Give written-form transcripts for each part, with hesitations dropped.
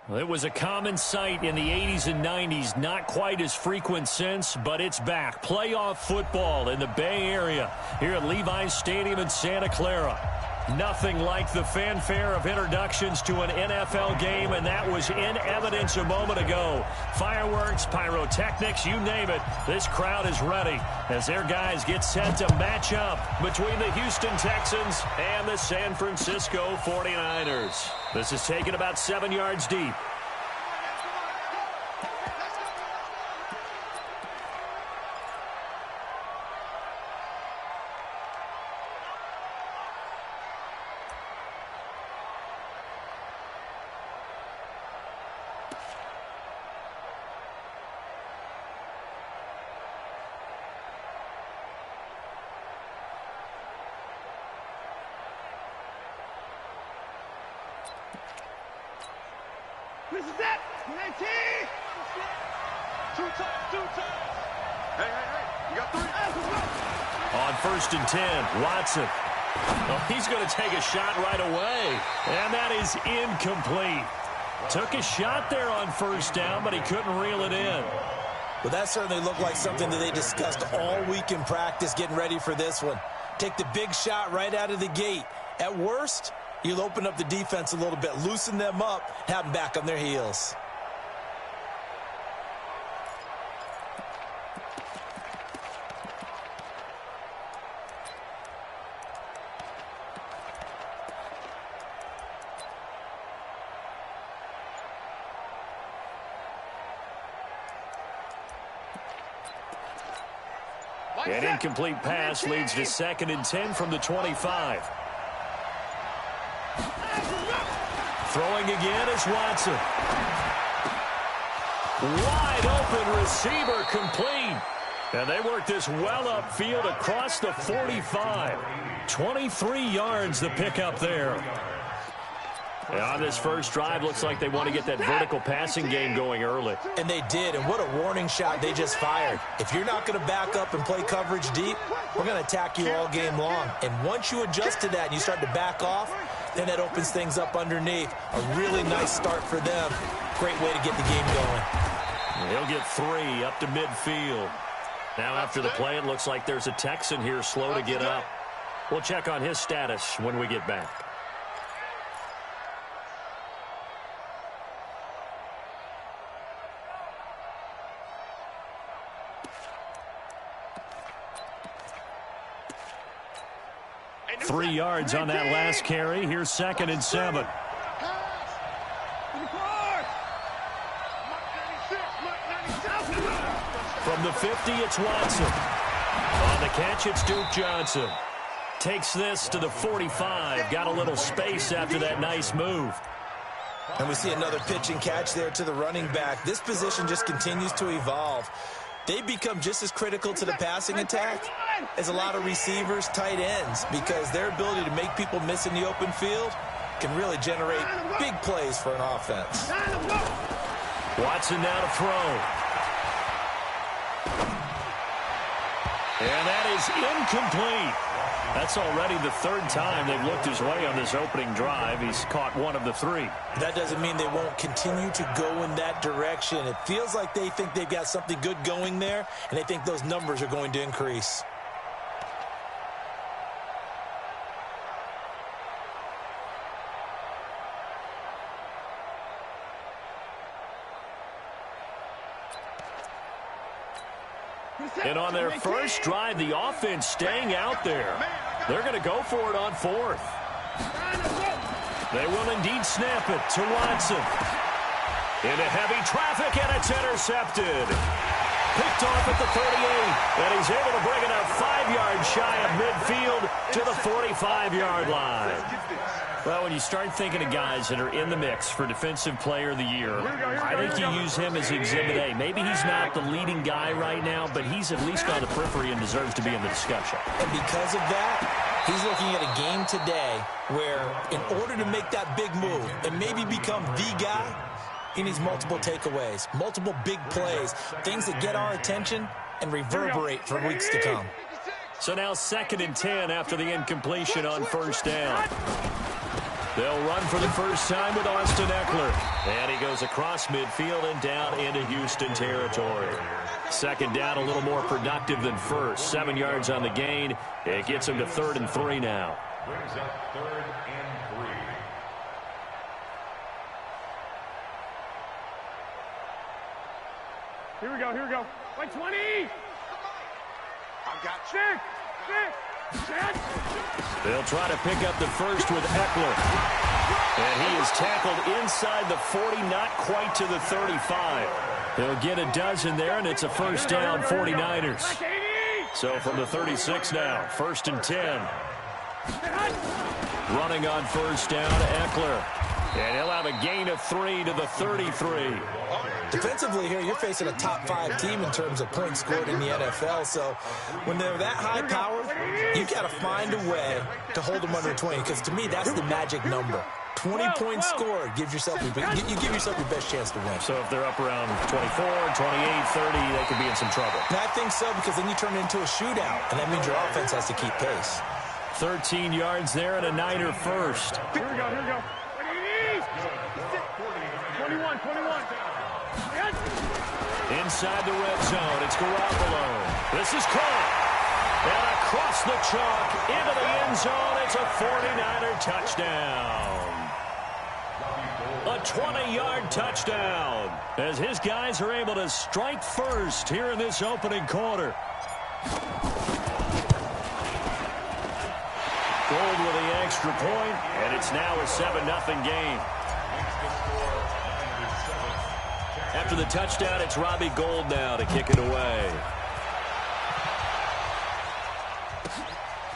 Well, it was a common sight in the 80s and 90s, not quite as frequent since, but it's back. Playoff football in the Bay Area here at Levi's Stadium in Santa Clara. Nothing like the fanfare of introductions to an NFL game, and that was in evidence a moment ago. Fireworks, pyrotechnics, you name it. This crowd is ready as their guys get set to match up between the Houston Texans and the San Francisco 49ers. This is taken about 7 yards deep. This is it. 19. Two times. Hey. You got 3. On 1st and 10, Watson. Oh, he's going to take a shot right away. And that is incomplete. Took a shot there on 1st down, but he couldn't reel it in. Well, that certainly looked like something that they discussed all week in practice getting ready for this one. Take the big shot right out of the gate. At worst, you'll open up the defense a little bit, loosen them up, have them back on their heels. An incomplete pass leads to 2nd and 10 from the 25. Throwing again is Watson. Wide open receiver complete. And they work this well upfield across the 45. 23 yards the pickup there. And on this first drive, looks like they want to get that vertical passing game going early. And they did, and what a warning shot they just fired. If you're not going to back up and play coverage deep, we're going to attack you all game long. And once you adjust to that and you start to back off, then that opens things up underneath. A really nice start for them. Great way to get the game going. He'll get 3 up to midfield. Now after the play, it looks like there's a Texan here slow to get up. We'll check on his status when we get back. Three yards on that last carry. Here's 2nd and 7. From the 50, it's Watson. On the catch, it's Duke Johnson. Takes this to the 45. Got a little space after that nice move. And we see another pitch and catch there to the running back. This position just continues to evolve. They become just as critical to the passing attack as a lot of receivers, tight ends, because their ability to make people miss in the open field can really generate big plays for an offense. Watson now to throw. And that is incomplete. That's already the 3rd time they've looked his way on this opening drive. He's caught 1 of the 3. That doesn't mean they won't continue to go in that direction. It feels like they think they've got something good going there, and they think those numbers are going to increase. And on their first drive, the offense staying out there. They're going to go for it on 4th. They will indeed snap it to Watson. Into heavy traffic, and it's intercepted. Picked off at the 38, and he's able to bring it up 5 yards shy of midfield to the 45-yard line. Well, when you start thinking of guys that are in the mix for Defensive Player of the Year, I think you use him as Exhibit A. Maybe he's not the leading guy right now, but he's at least on the periphery and deserves to be in the discussion. And because of that, he's looking at a game today where in order to make that big move and maybe become the guy, he needs multiple takeaways, multiple big plays, things that get our attention and reverberate for weeks to come. So now 2nd and 10 after the incompletion on 1st down. They'll run for the first time with Austin Eckler. And he goes across midfield and down into Houston territory. Second down, a little more productive than first. 7 yards on the gain. It gets him to 3rd and 3 now. Brings up 3rd and 3. Here we go, here we go. Like 20! I've got you. They'll try to pick up the first with Eckler. And he is tackled inside the 40, not quite to the 35. He'll get a dozen there, and it's a first down, 49ers. So from the 36 now, 1st and 10. Running on first down, Eckler. And he'll have a gain of 3 to the 33. Defensively here, you're facing a top 5 team in terms of points scored in the NFL. So when they're that high powered, you got to find a way to hold them under 20. Because to me, that's the magic number. 20 points scored gives yourself you give yourself your best chance to win. So if they're up around 24, 28, 30, they could be in some trouble. And I think so, because then you turn it into a shootout, and that means your offense has to keep pace. 13 yards there and a Niner first. Here we go, here we go. 21. Inside the red zone, it's Garoppolo. This is caught. And across the chalk, into the end zone, it's a 49er touchdown. A 20-yard touchdown as his guys are able to strike first here in this opening quarter. Gold with the extra point, and it's now a 7-0 game. After the touchdown, it's Robbie Gould now to kick it away.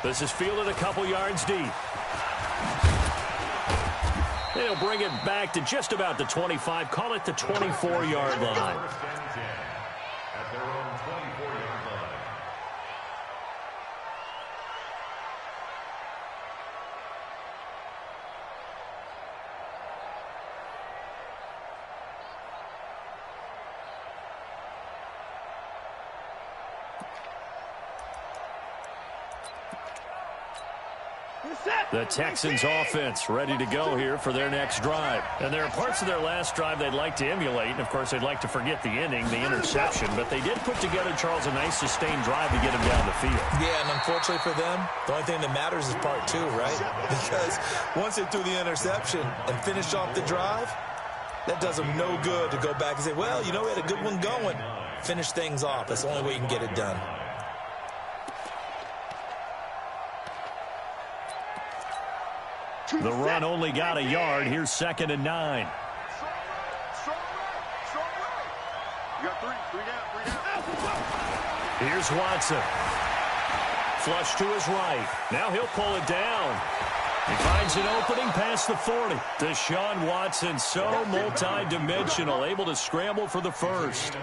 This is fielded a couple yards deep. They'll bring it back to just about the 25. Call it the 24-yard line. At their own 24-yard line. The Texans offense ready to go here for their next drive. And there are parts of their last drive they'd like to emulate. And, of course, they'd like to forget the inning, the interception. But they did put together, Charles, a nice sustained drive to get him down the field. Yeah, and unfortunately for them, the only thing that matters is part 2, right? Because once they threw the interception and finished off the drive, that does them no good to go back and say, well, you know, we had a good one going. Finish things off. That's the only way you can get it done. The run only got a yard. Here's 2nd and 9. You got 3 down. Here's Watson. Flush to his right. Now he'll pull it down. He finds an opening past the 40. Deshaun Watson, so multi-dimensional, able to scramble for the first.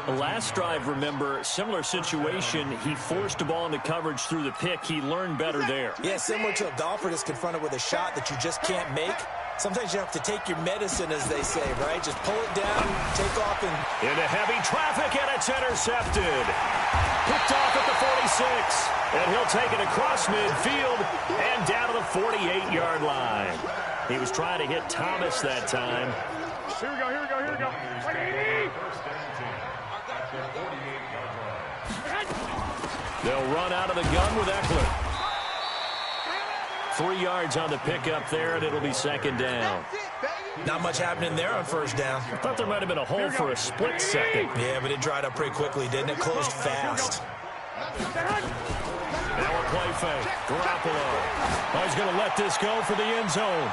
The last drive, remember, similar situation. He forced the ball into coverage through the pick. He learned better there. Yeah, similar to a golfer that's confronted with a shot that you just can't make. Sometimes you have to take your medicine, as they say, right? Just pull it down, take off, and... Into heavy traffic, and it's intercepted. Picked off at the 46. And he'll take it across midfield and down to the 48-yard line. He was trying to hit Thomas that time. Here we go. 180. They'll run out of the gun with Eckler. 3 yards on the pickup there, and it'll be 2nd down. Not much happening there on first down. I thought there might have been a hole for a split second. Yeah, but it dried up pretty quickly, didn't it? Closed fast. Now a play fake. Garoppolo. Oh, he's going to let this go for the end zone.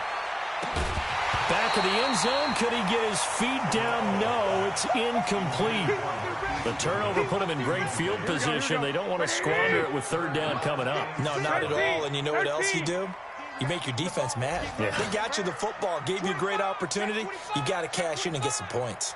Back of the end zone. Could he get his feet down? No, it's incomplete. The turnover put him in great field position. They don't want to squander it with 3rd down coming up. No, not at all. And you know what else you do? You make your defense mad. Yeah. They got you the football, gave you a great opportunity. You got to cash in and get some points.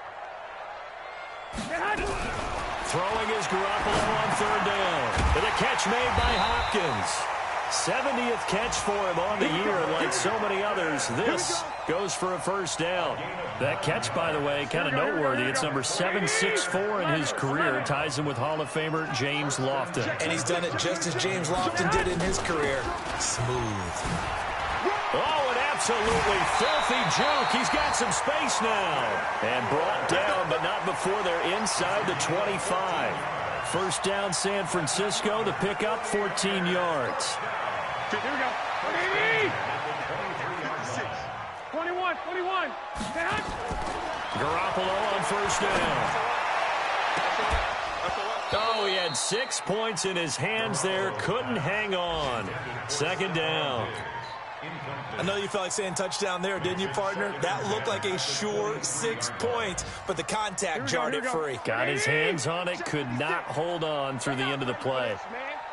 Throwing is Garoppolo on 3rd down. And a catch made by Hopkins. 70th catch for him on the year, and like so many others, this goes for a first down. That catch, by the way, kind of noteworthy. It's number 764 in his career. Ties him with Hall of Famer James Lofton. And he's done it just as James Lofton did in his career. Smooth. Oh, an Absolutely filthy juke. He's got some space now. And brought down, but not before they're inside the 25. First down, San Francisco. The pickup, 14 yards. Here we go. 21. Garoppolo on first down. Oh, he had 6 points in his hands there. Couldn't hang on. Second down. I know you felt like saying touchdown there, didn't you, partner? That looked like a sure 6 points, but the contact jarred it free. Got his hands on it, could not hold on through the end of the play.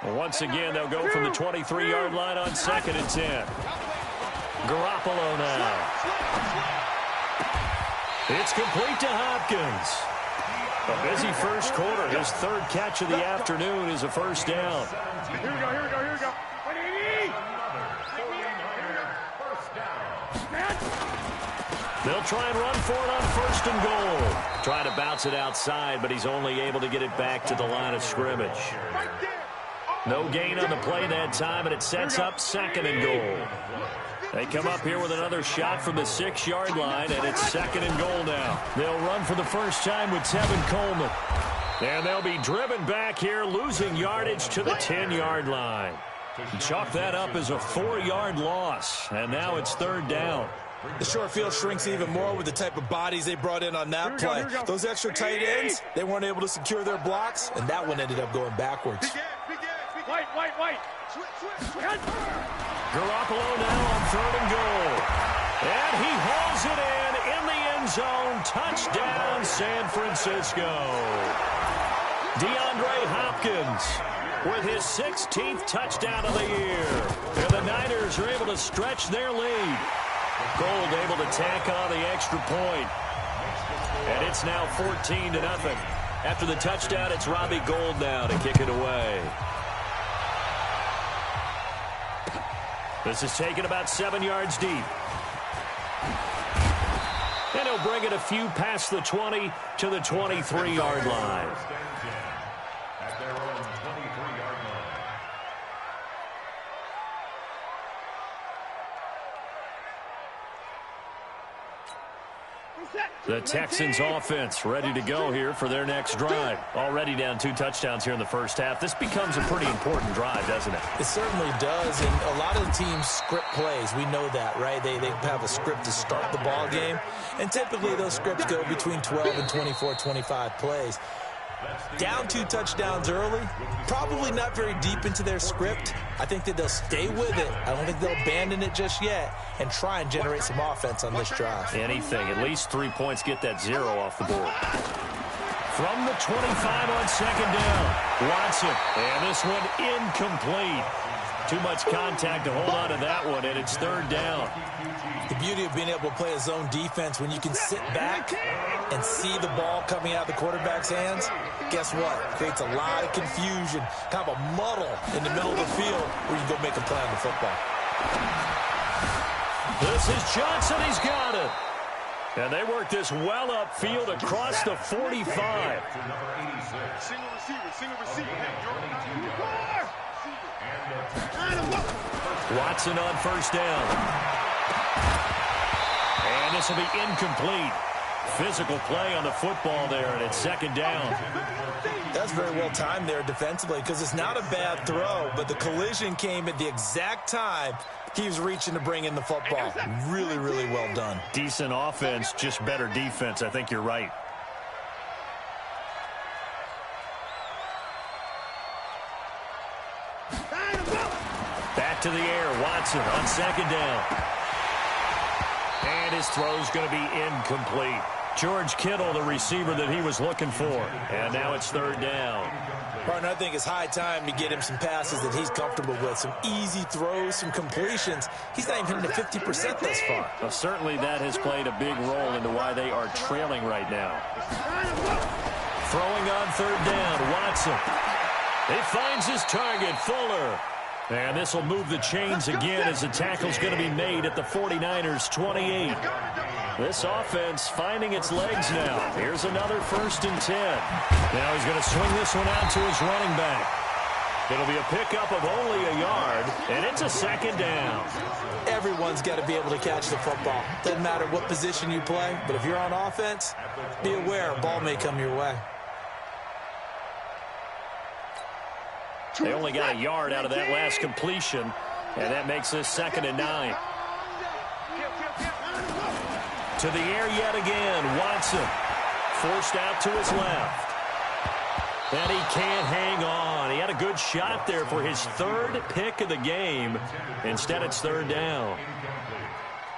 Once again, they'll go from the 23-yard line on 2nd and 10. Garoppolo now. It's complete to Hopkins. A busy first quarter. His third catch of the afternoon is a first down. Here we go. They'll try and run for it on 1st and goal. Try to bounce it outside, but he's only able to get it back to the line of scrimmage. No gain on the play that time, and it sets up 2nd and goal. They come up here with another shot from the 6-yard line, and it's 2nd and goal now. They'll run for the first time with Tevin Coleman. And they'll be driven back here, losing yardage to the 10-yard line. Chalk that up as a 4-yard loss, and now it's 3rd down. The short field shrinks even more with the type of bodies they brought in on that play. Those extra tight ends, they weren't able to secure their blocks, and that one ended up going backwards. White. Garoppolo now on 3rd and goal. And he hauls it in the end zone. Touchdown, San Francisco. DeAndre Hopkins with his 16th touchdown of the year. And the Niners are able to stretch their lead. Gold able to tack on the extra point. And it's now 14-0. After the touchdown, it's Robbie Gould now to kick it away. This is taken about 7 yards deep. And he'll bring it a few past the 20 to the 23-yard line. At their own 23-yard line. The Texans offense ready to go here for their next drive. Already down 2 touchdowns here in the first half. This becomes a pretty important drive, doesn't it? It certainly does, and a lot of the teams script plays. We know that, right? They have a script to start the ball game, and typically those scripts go between 12 and 24, 25 plays. Down 2 touchdowns early, probably not very deep into their script. I think that they'll stay with it. I don't think they'll abandon it just yet and try and generate some offense on this drive. Anything, at least 3 points, get that 0 off the board. From the 25 on 2nd down, Watson, and this one incomplete. Too much contact to hold on to that one, and it's 3rd down. The beauty of being able to play a zone defense when you can sit back and see the ball coming out of the quarterback's hands, guess what? Creates a lot of confusion, kind of a muddle in the middle of the field where you go make a play on the football. This is Johnson. He's got it. And they work this well upfield across the 45. Single receiver. Watson on 1st down. And this will be incomplete. Physical play on the football there, and it's 2nd down. That's very well timed there defensively because it's not a bad throw, but the collision came at the exact time he was reaching to bring in the football. Really, really well done. Decent offense, just better defense. I think you're right. Back to the air. Watson on 2nd down. And his throw's going to be incomplete. George Kittle, the receiver that he was looking for. And now it's 3rd down. Partner, I think it's high time to get him some passes that he's comfortable with. Some easy throws, some completions. He's not even hitting the 50% thus far. Well, certainly that has played a big role into why they are trailing right now. Throwing on 3rd down, Watson. He finds his target, Fuller. And this will move the chains again as the tackle's going to be made at the 49ers' 28. This offense finding its legs now. Here's another 1st and 10. Now he's going to swing this one out to his running back. It'll be a pickup of only a yard, and it's a second down. Everyone's got to be able to catch the football. Doesn't matter what position you play, but if you're on offense, be aware a ball may come your way. They only got a yard out of that last completion, and that makes this 2nd and 9. To the air yet again, Watson. Forced out to his left. And he can't hang on. He had a good shot there for his 3rd pick of the game. Instead, it's 3rd down.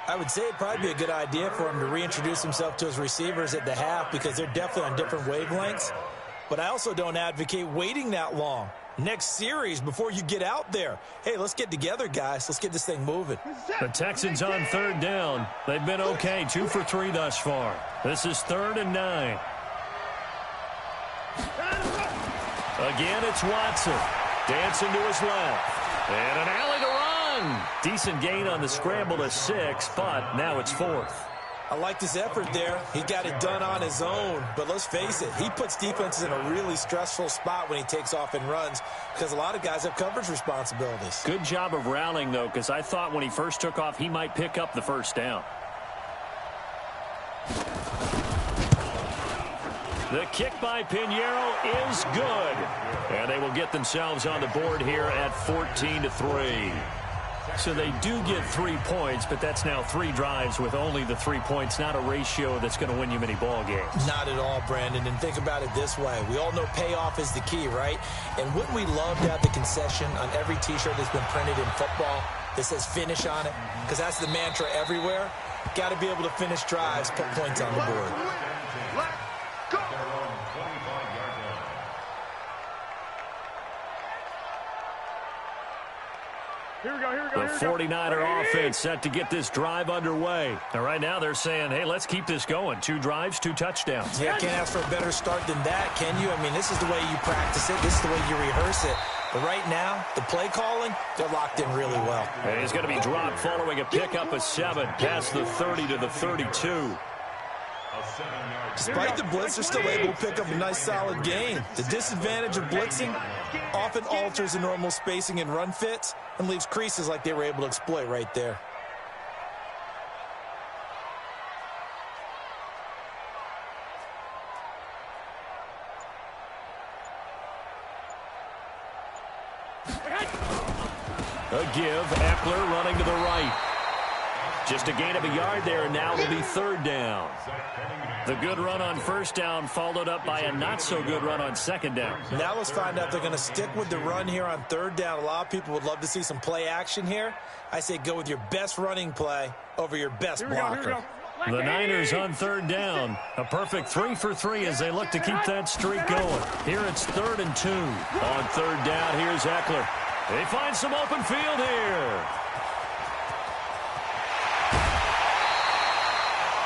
I would say it'd probably be a good idea for him to reintroduce himself to his receivers at the half because they're definitely on different wavelengths. But I also don't advocate waiting that long. Next series before you get out there. Hey, let's get together, guys. Let's get this thing moving. The Texans on 3rd down. They've been okay, 2 for 3 thus far. This is 3rd and 9. Again, it's Watson. Dancing to his left. And an alley to run. Decent gain on the scramble to 6, but now it's 4th. I like his effort there. He got it done on his own. But let's face it, he puts defenses in a really stressful spot when he takes off and runs because a lot of guys have coverage responsibilities. Good job of rallying, though, because I thought when he first took off, he might pick up the 1st down. The kick by Pinheiro is good. And they will get themselves on the board here at 14-3. So they do get 3 points, but that's now 3 drives with only the 3 points, not a ratio that's going to win you many ball games. Not at all, Brandon. And think about it this way. We all know payoff is the key, right? And wouldn't we love to have the concession on every T-shirt that's been printed in football that says finish on it? Because that's the mantra everywhere. Got to be able to finish drives, put points on the board. The 49er offense set to get this drive underway. And right now they're saying, hey, let's keep this going. 2 drives, 2 touchdowns. Yeah, can't ask for a better start than that, can you? I mean, this is the way you practice it. This is the way you rehearse it. But right now, the play calling, they're locked in really well. And he's going to be dropped following a pickup of 7 past the 30 to the 32. Despite the blitz, they're still able to pick up a nice solid gain. The disadvantage of blitzing often alters the normal spacing and run fits and leaves creases like they were able to exploit right there. A give, Eckler running to the right. Just a gain of a yard there, and now it'll be 3rd down. The good run on 1st down followed up by a not-so-good run on 2nd down. Now let's find out if they're going to stick with the run here on 3rd down. A lot of people would love to see some play action here. I say go with your best running play over your best blocker. The Niners on 3rd down. A perfect 3 for 3 as they look to keep that streak going. Here it's 3rd and 2. On 3rd down, here's Eckler. They find some open field here.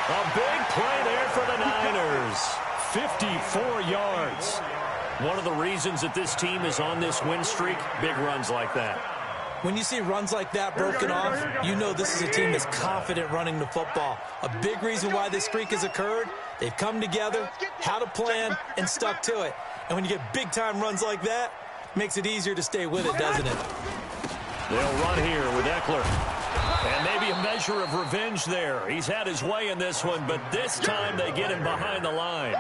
A big play there for the Niners. 54 yards. One of the reasons that this team is on this win streak, big runs like that. When you see runs like that broken off, you know this is a team that's confident running the football. A big reason why this streak has occurred, they've come together, had a plan, and stuck to it. And when you get big-time runs like that, it makes it easier to stay with it, doesn't it? They'll run here with Eckler. And maybe a measure of revenge there. He's had his way in this one, but this time they get him behind the line.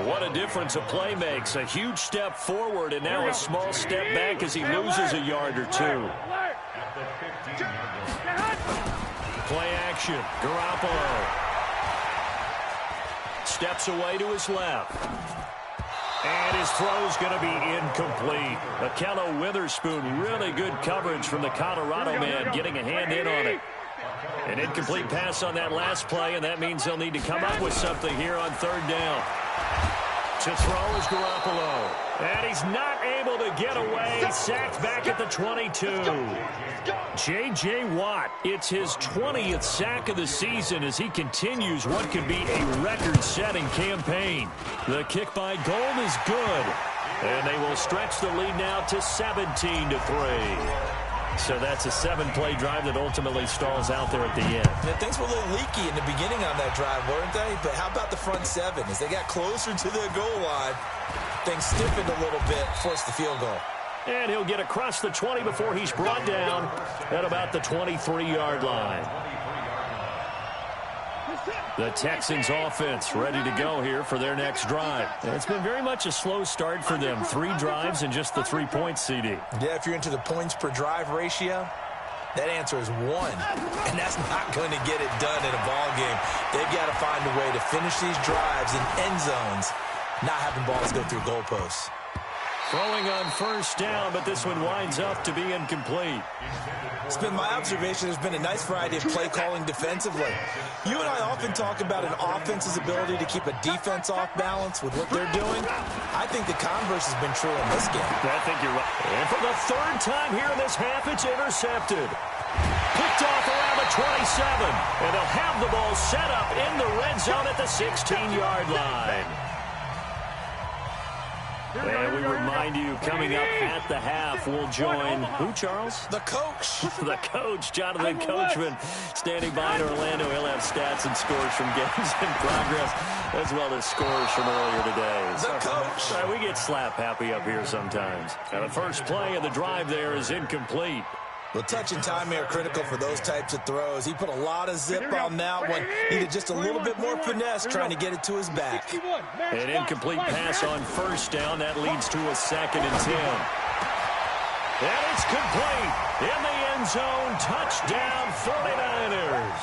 What a difference a play makes. A huge step forward and now a small step back as he loses a yard or 2. Play action. Garoppolo steps away to his left. And his throw's going to be incomplete. Akello Witherspoon, really good coverage from the Colorado man, getting a hand in on it. An incomplete pass on that last play, and that means they'll need to come up with something here on 3rd down. To throw is Garoppolo. And he's not able to get away. Sacked back at the 22. J.J. Watt, it's his 20th sack of the season as he continues what could be a record-setting campaign. The kick by Gold is good. And they will stretch the lead now to 17-3. So that's a 7-play drive that ultimately stalls out there at the end. Yeah, things were a little leaky in the beginning on that drive, weren't they? But how about the front 7? As they got closer to the goal line, things stiffened a little bit, forced the field goal. And he'll get across the 20 before he's brought down at about the 23-yard line. The Texans offense ready to go here for their next drive. It's been very much a slow start for them. 3 drives and just the 3 points, CD. Yeah, if you're into the points per drive ratio, that answer is 1. And that's not going to get it done in a ball game. They've got to find a way to finish these drives in end zones, not having balls go through goalposts. Throwing on first down, but this one winds up to be incomplete. It's been my observation there's been a nice variety of play calling defensively. You and I often talk about an offense's ability to keep a defense off balance with what they're doing. I think the converse has been true in this game. I think you're right. And for the 3rd time here in this half, it's intercepted. Picked off around the 27. And they'll have the ball set up in the red zone at the 16-yard line. And we remind you, coming up at the half, we'll join who, Charles? The coach. The coach, Jonathan Coachman, standing by in Orlando. He'll have stats and scores from games in progress, as well as scores from earlier today. The coach. We get slap happy up here sometimes. And the first play of the drive there is incomplete. Well, touch and timing are critical for those types of throws. He put a lot of zip on that one. Needed just a little bit more finesse trying to get it to his back. An incomplete pass on first down. That leads to a 2nd and 10. And it's complete. In the end zone, touchdown 49ers.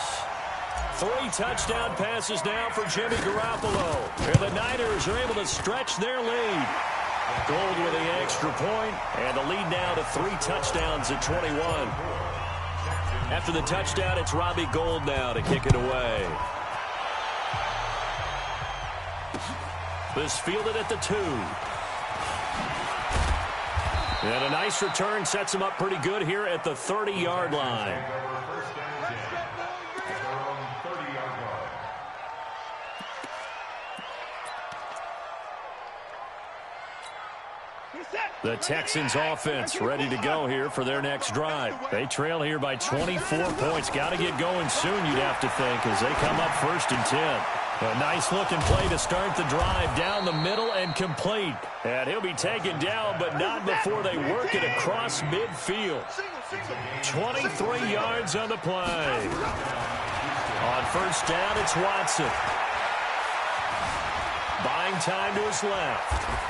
3 touchdown passes now for Jimmy Garoppolo. And the Niners are able to stretch their lead. Gold with the extra point, and the lead now to 3 touchdowns at 21. After the touchdown, it's Robbie Gould now to kick it away. This fielded at the 2. And a nice return sets him up pretty good here at the 30-yard line. The Texans offense ready to go here for their next drive. They trail here by 24 points. Got to get going soon, you'd have to think, as they come up 1st and 10. A nice-looking play to start the drive down the middle and complete. And he'll be taken down, but not before they work it across midfield. 23 yards on the play. On first down, it's Watson. Buying time to his left.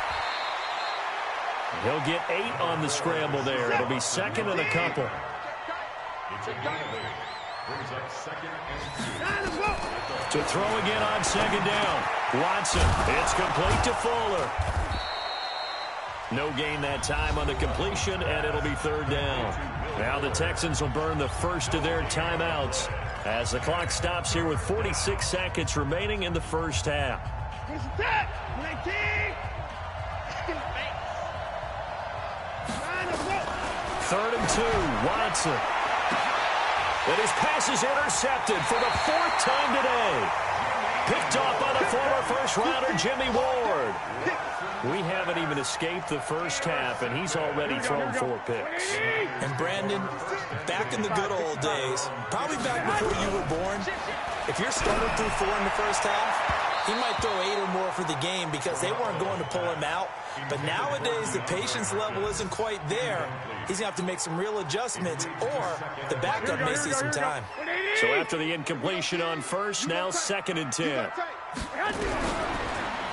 He'll get 8 on the scramble there. It'll be 2nd and a couple. To throw again on 2nd down. Watson. It's complete to Fuller. No gain that time on the completion, and it'll be 3rd down. Now the Texans will burn the first of their timeouts as the clock stops here with 46 seconds remaining in the first half. 3rd and 2, Watson. And his pass is intercepted for the 4th time today. Picked off by the former first-rounder Jimmy Ward. We haven't even escaped the first half, and he's already thrown 4 picks. And Brandon, back in the good old days, probably back before you were born, if your starter threw 4 in the first half, he might throw 8 or more for the game because they weren't going to pull him out. But nowadays, the patience level isn't quite there. He's going to have to make some real adjustments, or the backup may see some time. So after the incompletion on first, now 2nd and 10.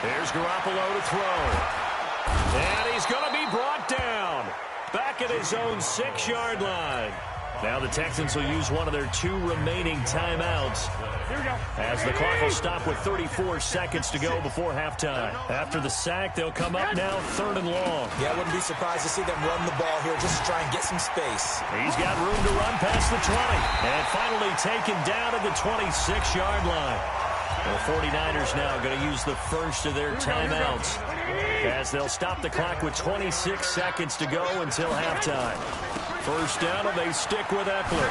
Here's Garoppolo to throw. And he's going to be brought down. Back at his own 6-yard line. Now the Texans will use one of their 2 remaining timeouts as the clock will stop with 34 seconds to go before halftime. After the sack, they'll come up now 3rd and long. Yeah, I wouldn't be surprised to see them run the ball here just to try and get some space. He's got room to run past the 20. And finally taken down at the 26-yard line. The 49ers now going to use the first of their timeouts as they'll stop the clock with 26 seconds to go until halftime. First down, and they stick with Eckler.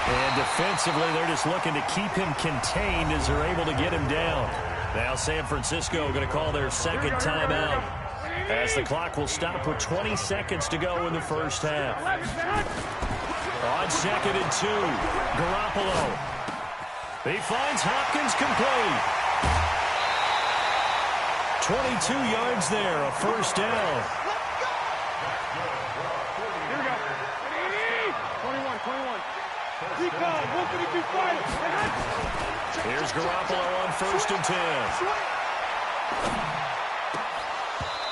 And defensively, they're just looking to keep him contained as they're able to get him down. Now San Francisco going to call their 2nd timeout as the clock will stop with 20 seconds to go in the first half. On 2nd and 2, Garoppolo. He finds Hopkins complete. 22 yards there, a first down. Here's Garoppolo on 1st and 10.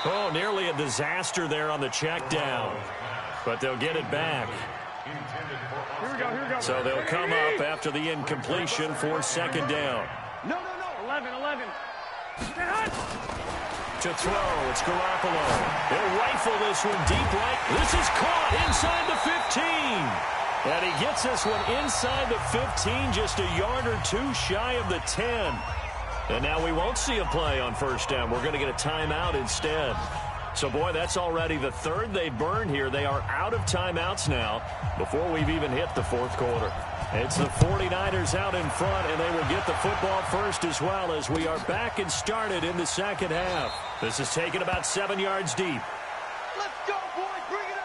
Oh, nearly a disaster there on the check down. But they'll get it back. Here we go. So they'll come up after the incompletion for 2nd down. No. 11. To throw, it's Garoppolo. They'll rifle this one deep right. This is caught inside the 15. And he gets this one inside the 15, just a yard or two shy of the 10. And now we won't see a play on 1st down. We're going to get a timeout instead. So, boy, that's already the 3rd they burned here. They are out of timeouts now before we've even hit the 4th quarter. It's the 49ers out in front, and they will get the football first as well as we are back and started in the 2nd half. This is taken about 7 yards deep. Let's go, boys. Bring it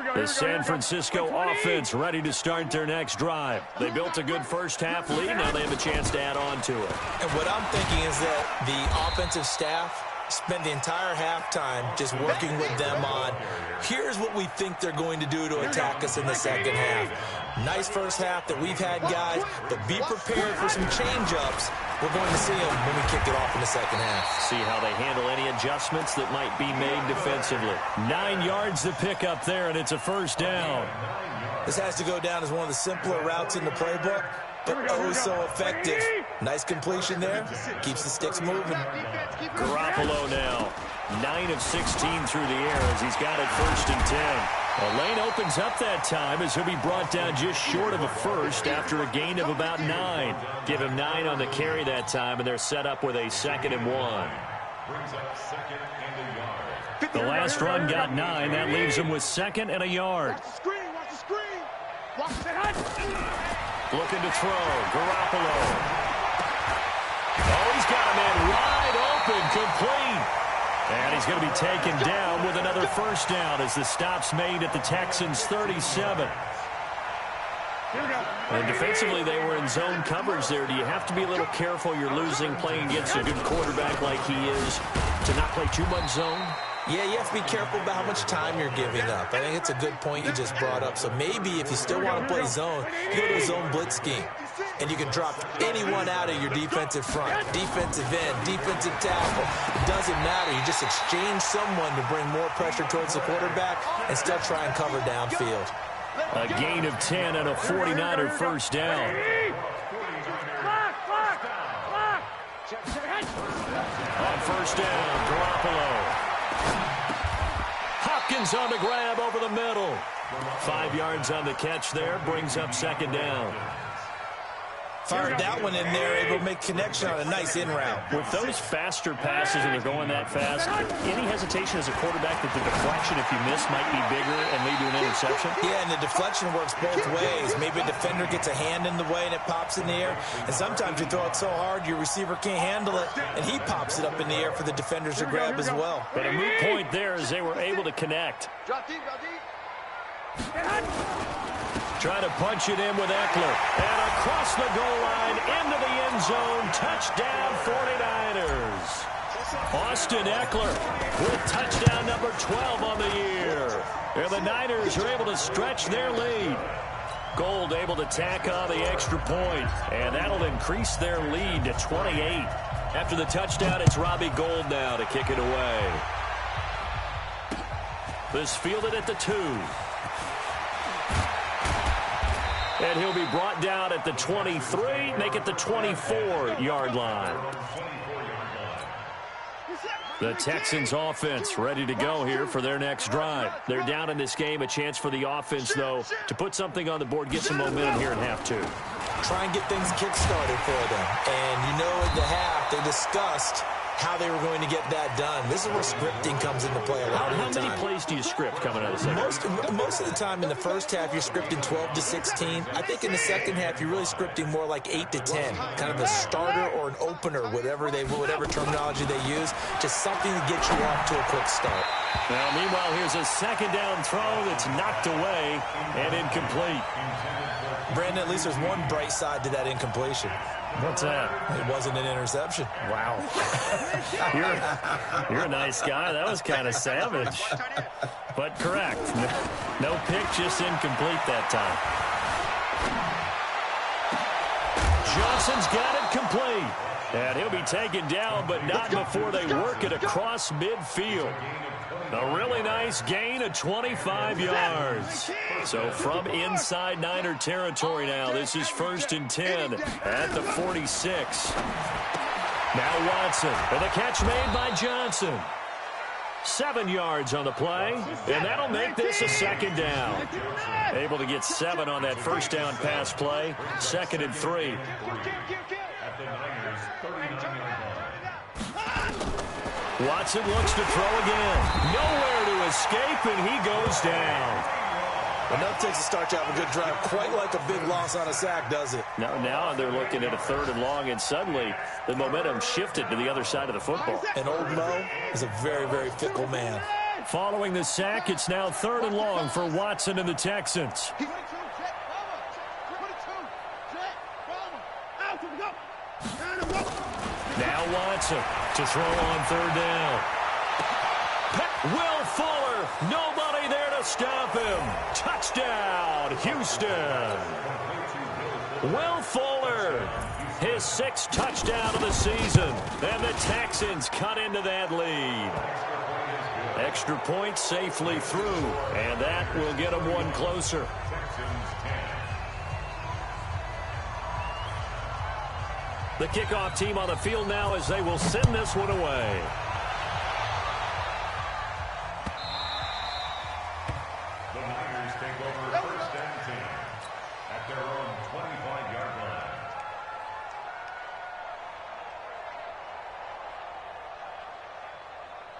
up. The San Francisco offense ready to start their next drive. They built a good first-half lead. Now they have a chance to add on to it. And what I'm thinking is that the offensive staff spend the entire halftime just working with them on, here's what we think they're going to do to attack us in the 2nd half. Nice first half that we've had, guys, but be prepared for some change-ups. We're going to see them when we kick it off in the 2nd half. See how they handle any adjustments that might be made defensively. 9 yards to pick up there, and it's a 1st down. This has to go down as one of the simpler routes in the playbook, but oh so effective. Nice completion there. Keeps the sticks moving. Garoppolo now. 9 of 16 through the air as he's got it 1st and 10. A lane opens up that time as he'll be brought down just short of a first after a gain of about 9. Give him 9 on the carry that time, and they're set up with a 2nd and 1. The last run got 9. That leaves him with 2nd and a yard. Watch the screen. Watch the hunt. Looking to throw. Garoppolo. Oh, he's got a man wide open, complete. And he's going to be taken down with another 1st down as the stop's made at the Texans' 37. And defensively, they were in zone coverage there. Do you have to be a little careful? You're losing playing against a good quarterback like he is to not play too much zone? Yeah, you have to be careful about how much time you're giving up. I think it's a good point you just brought up. So maybe if you still want to play zone, you go to a zone blitz scheme. And you can drop anyone out of your defensive front, defensive end, defensive tackle. It doesn't matter. You just exchange someone to bring more pressure towards the quarterback and still try and cover downfield. A gain of 10 and a 49er 1st down. On 1st down, Garoppolo. Hopkins on the grab over the middle. 5 yards on the catch there, brings up 2nd down. Fired that one in there, able to make connection on a nice in route. With those faster passes and they're going that fast, any hesitation as a quarterback that the deflection, if you miss, might be bigger and lead to an interception? Yeah, and the deflection works both ways. Maybe a defender gets a hand in the way and it pops in the air. And sometimes you throw it so hard your receiver can't handle it, and he pops it up in the air for the defenders to grab as well. But a moot point there as they were able to connect. Drop deep. Trying to punch it in with Eckler. And across the goal line, into the end zone. Touchdown, 49ers. Austin Eckler with touchdown number 12 on the year. And the Niners are able to stretch their lead. Gold able to tack on the extra point. And that'll increase their lead to 28. After the touchdown, it's Robbie Gould now to kick it away. This fielded at the 2. And he'll be brought down at the 23, make it the 24-yard line. The Texans offense ready to go here for their next drive. They're down in this game. A chance for the offense, though, to put something on the board, get some momentum here in half 2. Try and get things kick-started for them. And you know at the half, they discussed how they were going to get that done. This is where scripting comes into play a lot of the time. How many plays do you script coming out of the second? Most of the time in the first half, you're scripting 12 to 16. I think in the second half, you're really scripting more like 8 to 10. Kind of a starter or an opener, whatever terminology they use. Just something to get you off to a quick start. Now, meanwhile, here's a 2nd down throw that's knocked away and incomplete. Brandon, at least there's one bright side to that incompletion. What's that? It wasn't an interception. Wow. You're a nice guy. That was kind of savage. But correct. No pick, just incomplete that time. Johnson's got it complete. And he'll be taken down, but not before they work it across midfield. A really nice gain of 25 yards. So from inside Niner territory now, this is 1st and 10 at the 46. Now Watson, and the catch made by Johnson. 7 yards on the play, and that'll make this a 2nd down. Able to get 7 on that 1st down pass play. 2nd and 3. Watson looks to throw again. Nowhere to escape, and he goes down. Enough takes to start to have a good drive. Quite like a big loss on a sack, does it? Now they're looking at a 3rd and long, and suddenly the momentum shifted to the other side of the football. And old Mo is a very, very fickle man. Following the sack, it's now 3rd and long for Watson and the Texans. Now Watson to throw on 3rd down. Will Fuller, nobody there to stop him. Touchdown, Houston. Will Fuller, his 6th touchdown of the season. And the Texans cut into that lead. Extra point safely through, and that will get them one closer. The kickoff team on the field now as they will send this one away. The Niners take over 1st and 10 at their own 25-yard line.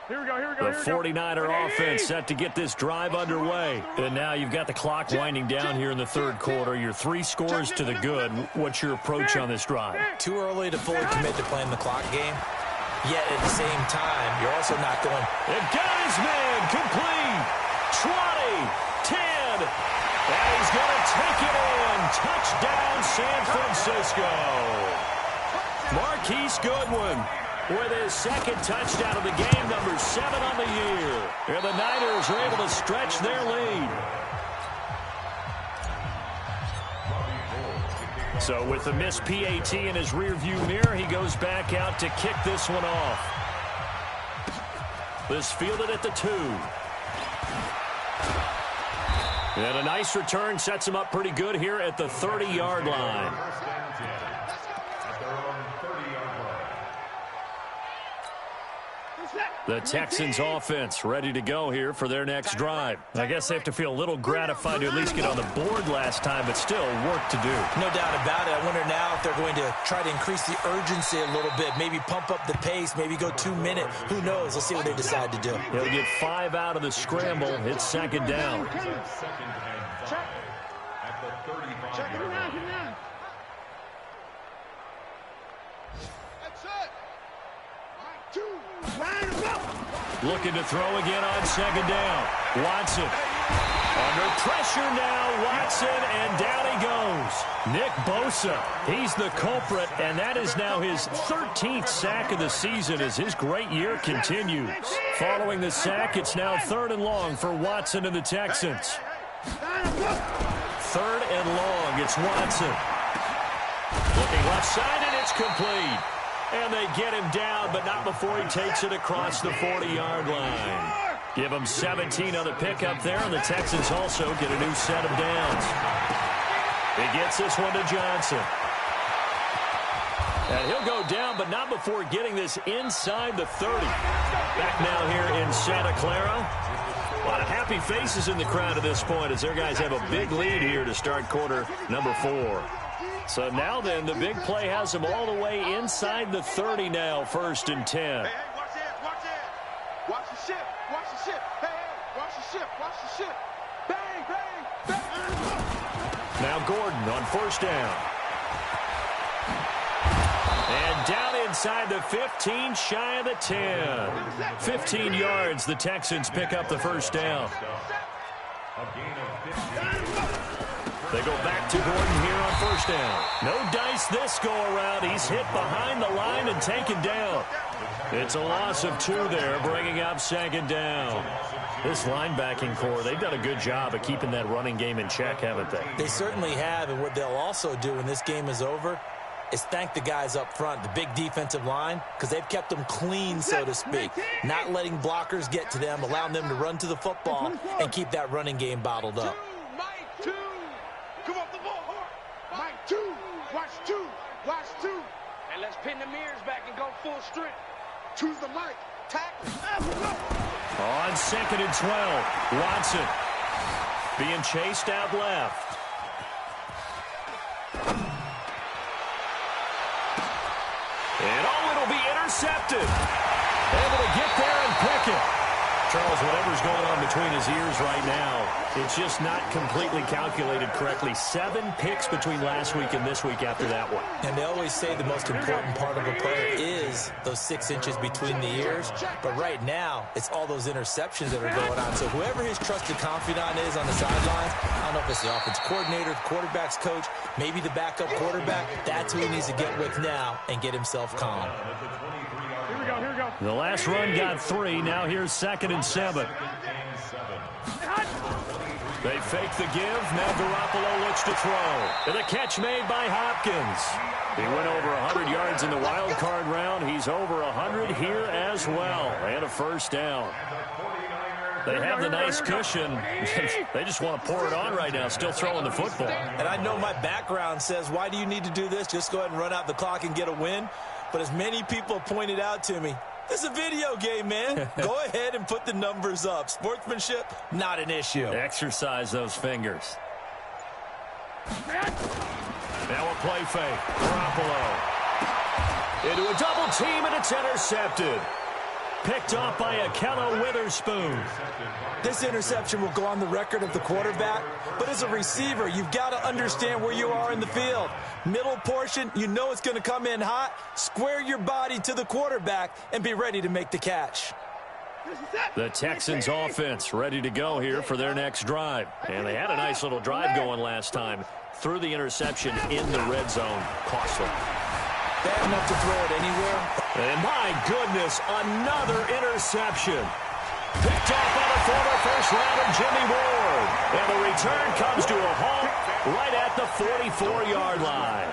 Here we go. The 49er offense set to get this drive underway. And now you've got the clock winding down here in the 3rd quarter. Your 3 scores to the good. What's your approach on this drive? Too early to fully commit to playing the clock game. Yet at the same time, you're also not going. And got his man complete. 20, 10. And he's going to take it in. Touchdown, San Francisco. Marquise Goodwin with his 2nd touchdown of the game, number 7 on the year. And the Niners are able to stretch their lead. So with the missed PAT in his rearview mirror, he goes back out to kick this one off. This fielded at the 2. And a nice return sets him up pretty good here at the 30-yard line. The Texans offense ready to go here for their next drive. I guess they have to feel a little gratified to at least get on the board last time, but still work to do. No doubt about it. I wonder now if they're going to try to increase the urgency a little bit, maybe pump up the pace, maybe go 2-minute. Who knows? Let's see what they decide to do. He'll get 5 out of the scramble. It's 2nd down. Looking to throw again on 2nd down. Watson. Under pressure now, Watson, and down he goes. Nick Bosa, he's the culprit, and that is now his 13th sack of the season as his great year continues. Following the sack, it's now 3rd and long for Watson and the Texans. 3rd and long, it's Watson. Looking left side, and it's complete. And they get him down, but not before he takes it across the 40-yard line. Give him 17 on the pickup there, and the Texans also get a new set of downs. He gets this one to Johnson. And he'll go down, but not before getting this inside the 30. Back now here in Santa Clara. A lot of happy faces in the crowd at this point as their guys have a big lead here to start quarter number 4. So now then, the big play has them all the way inside the 30 now, 1st and 10. Hey, watch it, watch it. Watch the ship, watch the ship. Hey, watch the ship, watch the ship. Bang, bang, bang. Now Gordon on 1st down. And down inside the 15, shy of the 10. 15 yards, the Texans pick up the 1st down. They go back to Gordon here on first down. No dice this go-around. He's hit behind the line and taken down. It's a loss of 2 there, bringing up second down. This linebacking core, they've done a good job of keeping that running game in check, haven't they? They certainly have, and what they'll also do when this game is over is thank the guys up front, the big defensive line, because they've kept them clean, so to speak, not letting blockers get to them, allowing them to run to the football and keep that running game bottled up. Mike 2. Come off the ball hard. Mike 2. Watch 2. Watch 2. And let's pin the mirrors back and go full strength. Choose the mic. Tackle. On second and 12, Watson being chased out left. And it'll be intercepted. Able to get there and pick it. Charles, whatever's going on between his ears right now, it's just not completely calculated correctly. 7 picks between last week and this week after that one. And they always say the most important part of a player is those 6 inches between the ears. But right now, it's all those interceptions that are going on. So whoever his trusted confidant is on the sidelines, I don't know if it's the offense coordinator, the quarterback's coach, maybe the backup quarterback, that's who he needs to get with now and get himself calm. The last run got 3. Now here's second and 7. They fake the give. Now Garoppolo looks to throw. And the catch made by Hopkins. He went over 100 yards in the wild card round. He's over 100 here as well. And a first down. They have the nice cushion. They just want to pour it on right now, still throwing the football. And I know my background says, why do you need to do this? Just go ahead and run out the clock and get a win. But as many people pointed out to me, this is a video game, man. Go ahead and put the numbers up. Sportsmanship, not an issue. Exercise those fingers. Now a play fake. Garoppolo into a double team, and it's intercepted. Picked off by Akello Witherspoon. This interception will go on the record of the quarterback, but as a receiver, you've got to understand where you are in the field. Middle portion, you know it's going to come in hot. Square your body to the quarterback and be ready to make the catch. The Texans offense ready to go here for their next drive. And they had a nice little drive going last time. Threw the interception in the red zone. Costly. Bad enough to throw it anywhere. And my goodness, another interception. Picked off by the former first rounder, Jimmy Ward. And the return comes to a halt right at the 44-yard line.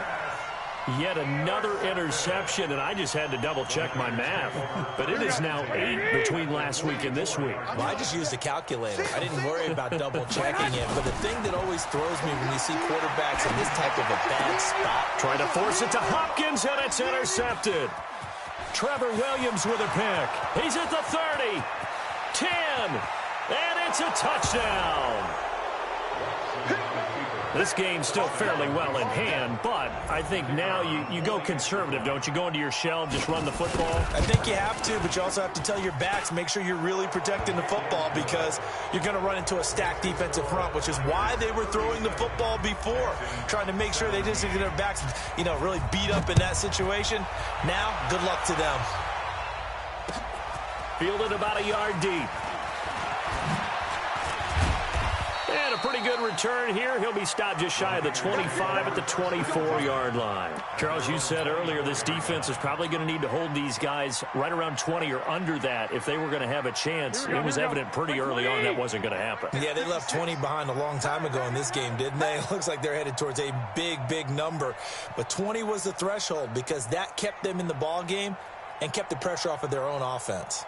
Yet another interception, and I just had to double-check my math. But it is now 8 between last week and this week. Well, I just used a calculator. I didn't worry about double-checking it. But the thing that always throws me when you see quarterbacks in this type of a bad spot. Trying to force it to Hopkins, and it's intercepted. Trevor Williams with a pick. He's at the 30, 10, and it's a touchdown. This game's still fairly well in hand, but I think now you go conservative, don't you? Go into your shell and just run the football? I think you have to, but you also have to tell your backs, make sure you're really protecting the football because you're going to run into a stacked defensive front, which is why they were throwing the football before, trying to make sure they just get their backs, really beat up in that situation. Now, good luck to them. Fielded about a yard deep. And a pretty good return here. He'll be stopped just shy of the 25 at the 24-yard line. Charles, you said earlier this defense is probably going to need to hold these guys right around 20 or under that if they were going to have a chance. It was evident pretty early on that wasn't going to happen. Yeah, they left 20 behind a long time ago in this game, didn't they? It looks like they're headed towards a big, big number. But 20 was the threshold because that kept them in the ball game and kept the pressure off of their own offense.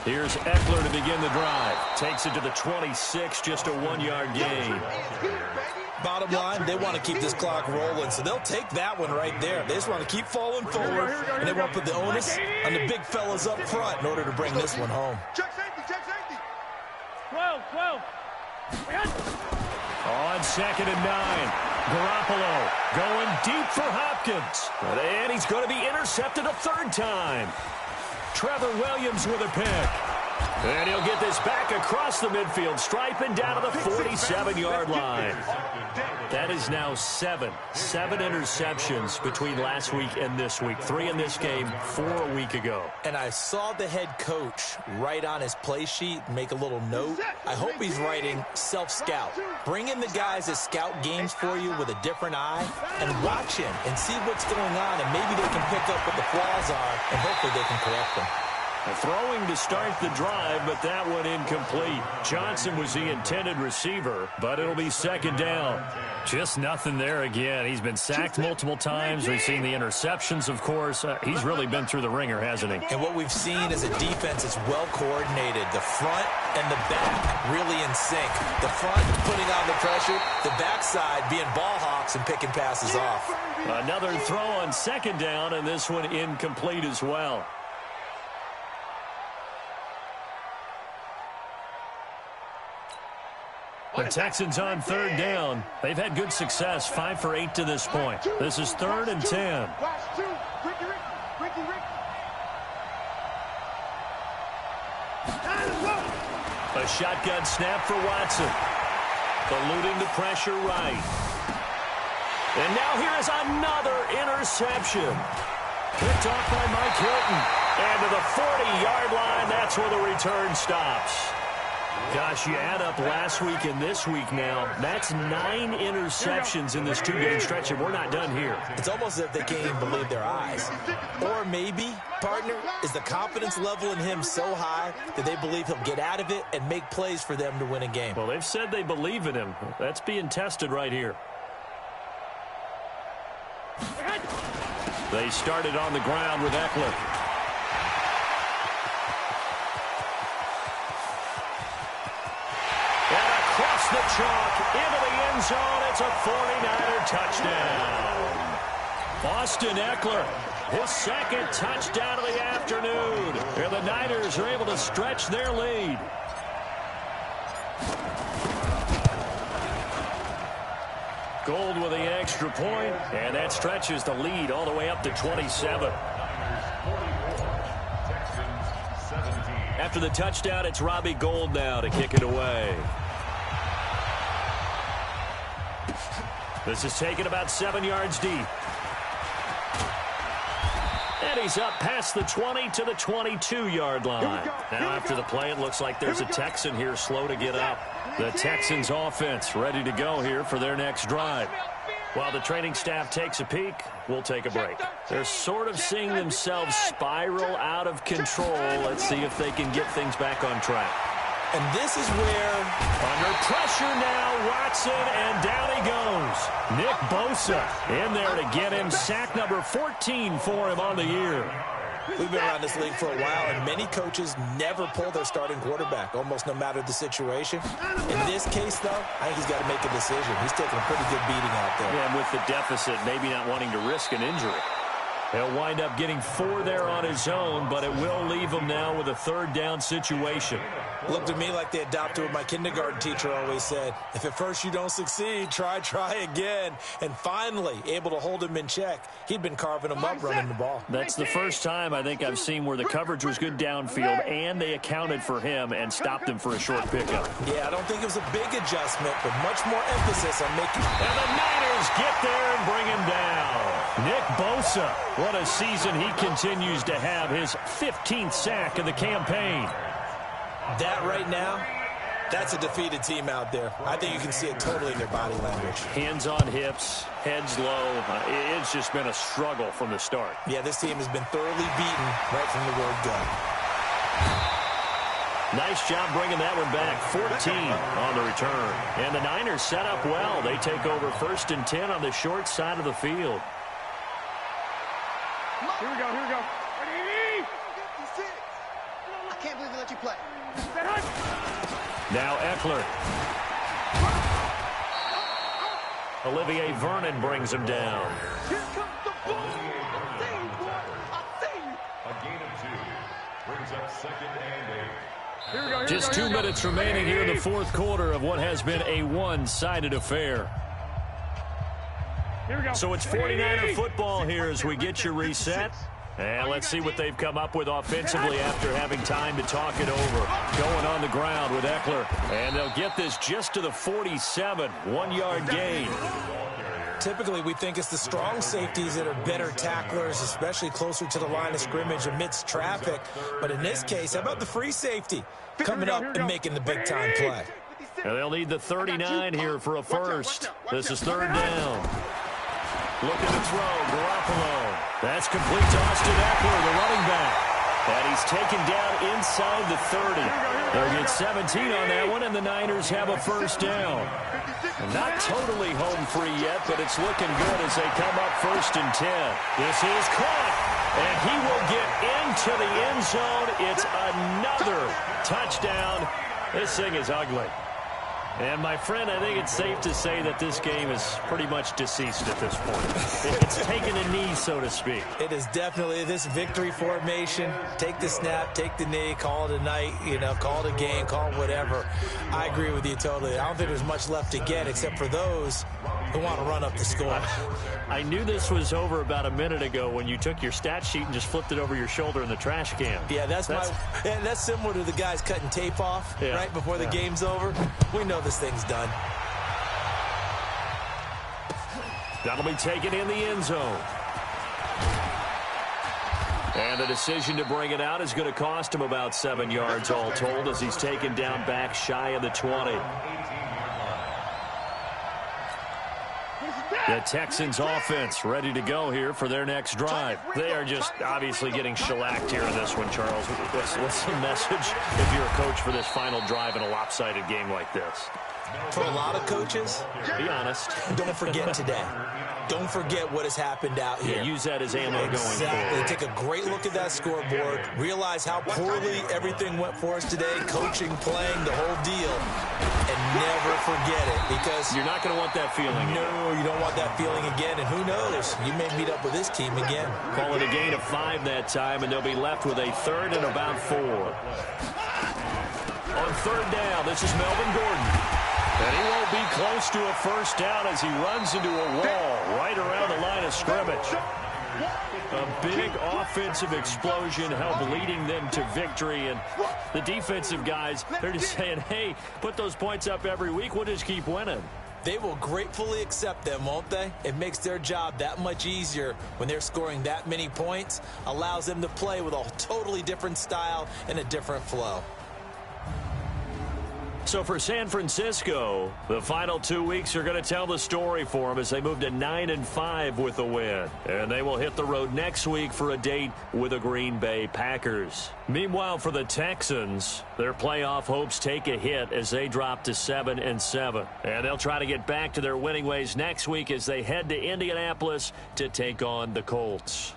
Here's Eckler to begin the drive. Takes it to the 26, just a 1-yard gain. Bottom line, they want to keep this clock rolling, so they'll take that one right there. They just want to keep falling forward, and they want to put the onus on the big fellas up front in order to bring this one home. Check safety, check safety. 12. On second and 9, Garoppolo going deep for Hopkins. And he's going to be intercepted a third time. Trevor Williams with a pick. And he'll get this back across the midfield stripe and down to the 47-yard line. That is now seven interceptions between last week and this week. 3 in this game, 4 a week ago. And I saw the head coach write on his play sheet, make a little note. I hope he's writing self-scout. Bring in the guys that scout games for you with a different eye and watch him and see what's going on, and maybe they can pick up what the flaws are, and hopefully they can correct them. Throwing to start the drive, but that one incomplete. Johnson was the intended receiver, but it'll be second down. Just nothing there again. He's been sacked multiple times. We've seen the interceptions, of course. He's really been through the ringer, hasn't he? And what we've seen is a defense that's well coordinated. The front and the back really in sync. The front putting on the pressure, the backside being ball hawks and picking passes off. Another throw on second down, and this one incomplete as well. The Texans on third down. They've had good success, 5 for 8 to this point. This is 3rd and 10. A shotgun snap for Watson. Eluding the pressure right. And now here is another interception. Picked off by Mike Hilton. And to the 40-yard line, that's where the return stops. Gosh, you add up last week and this week now. That's 9 interceptions in this 2-game stretch, and we're not done here. It's almost as if they can't even believe their eyes. Or maybe, partner, is the confidence level in him so high that they believe he'll get out of it and make plays for them to win a game. Well, they've said they believe in him. That's being tested right here. They started on the ground with Eckler. Across the chalk, into the end zone, it's a 49er touchdown. Austin Eckler, his second touchdown of the afternoon. And the Niners are able to stretch their lead. Gold with the extra point, and that stretches the lead all the way up to 27. After the touchdown, it's Robbie Gould now to kick it away. This is taken about 7 yards deep. And he's up past the 20 to the 22-yard line. Now after the play, it looks like there's a Texan here slow to get up. The Texans offense ready to go here for their next drive. While the training staff takes a peek, we'll take a break. They're sort of seeing themselves spiral out of control. Let's see if they can get things back on track. And this is where, under pressure now, Watson, and down he goes. Nick Bosa in there to get him sack number 14 for him on the year. We've been around this league for a while, and many coaches never pull their starting quarterback, almost no matter the situation. In this case, though, I think he's got to make a decision. He's taking a pretty good beating out there. Yeah, and with the deficit, maybe not wanting to risk an injury. He'll wind up getting 4 there on his own, but it will leave him now with a 3rd down situation. Looked to me like they adopted what my kindergarten teacher always said. If at first you don't succeed, try again. And finally, able to hold him in check. He'd been carving him up running the ball. That's the first time I think I've seen where the coverage was good downfield and they accounted for him and stopped him for a short pickup. Yeah, I don't think it was a big adjustment, but much more emphasis on making... And the Niners get there and bring him down. Nick Bosa, what a season he continues to have, his 15th sack of the campaign. That right now, that's a defeated team out there. I think you can see it totally in their body language. Hands on hips, heads low. It's just been a struggle from the start. Yeah, this team has been thoroughly beaten right from the word go. Nice job bringing that one back. 14 on the return. And the Niners set up well. They take over 1st and 10 on the short side of the field. Here we go, here we go. I can't believe they let you play. Now Eckler. Olivier Vernon brings him down. Here comes the ball. I see you, boy. I see you. A gain of 2 brings up 2nd and 8. Here we go, Just 2 minutes remaining here in the 4th quarter of what has been a one-sided affair. Here we go. So it's 49er football here as we get you reset. And let's see what they've come up with offensively after having time to talk it over. Going on the ground with Eckler. And they'll get this just to the 47. 1-yard gain. Typically, we think it's the strong safeties that are better tacklers, especially closer to the line of scrimmage amidst traffic. But in this case, how about the free safety coming up and making the big-time play? And they'll need the 39 here for a first. This is third down. Looking to throw, Garoppolo. That's complete to Austin Eckler, the running back. And he's taken down inside the 30. They'll get 17 on that one, and the Niners have a first down. Not totally home free yet, but it's looking good as they come up first and 10. This is caught, and he will get into the end zone. It's another touchdown. This thing is ugly. And, my friend, I think it's safe to say that this game is pretty much deceased at this point. It's taken a knee, so to speak. It is definitely this victory formation. Take the snap, take the knee, call it a night, call it a game, call it whatever. I agree with you totally. I don't think there's much left to get except for those who want to run up the score. I knew this was over about a minute ago when you took your stat sheet and just flipped it over your shoulder in the trash can. Yeah, that's similar to the guys cutting tape off right before the game's over. We know this thing's done. That'll be taken in the end zone. And the decision to bring it out is going to cost him about 7 yards all told as he's taken down back shy of the 20. The Texans offense ready to go here for their next drive. They are just obviously getting shellacked here in this one, Charles. What's the message if you're a coach for this final drive in a lopsided game like this? For a lot of coaches, be honest. Don't forget today. Don't forget what has happened out here. Yeah, use that as ammo going forward. Take a great look at that scoreboard. Realize how poorly everything went for us today. Coaching, playing, the whole deal. And never forget it because you're not going to want that feeling. No, you don't want that feeling again. And who knows? You may meet up with this team again. Call it a gain of 5 that time, and they'll be left with a third and about 4. On third down, this is Melvin Gordon. And he won't be close to a first down as he runs into a wall right around the line of scrimmage. A big offensive explosion helped leading them to victory. And the defensive guys, they're just saying, hey, put those points up every week. We'll just keep winning. They will gratefully accept them, won't they? It makes their job that much easier when they're scoring that many points. Allows them to play with a totally different style and a different flow. So for San Francisco, the final 2 weeks are going to tell the story for them as they move to 9-5 with a win. And they will hit the road next week for a date with the Green Bay Packers. Meanwhile, for the Texans, their playoff hopes take a hit as they drop to 7-7. And they'll try to get back to their winning ways next week as they head to Indianapolis to take on the Colts.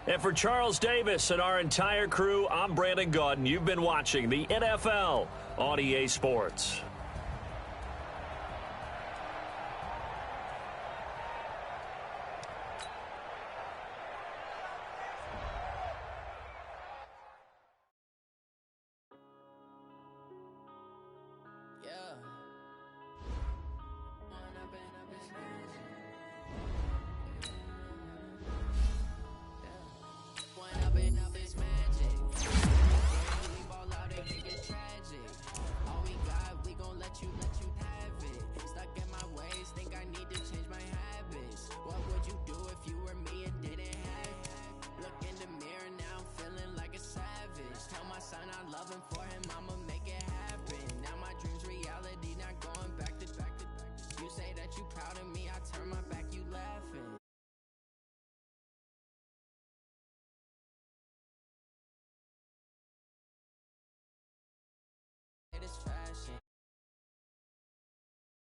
And for Charles Davis and our entire crew, I'm Brandon Gaudin. You've been watching the NFL on EA Sports.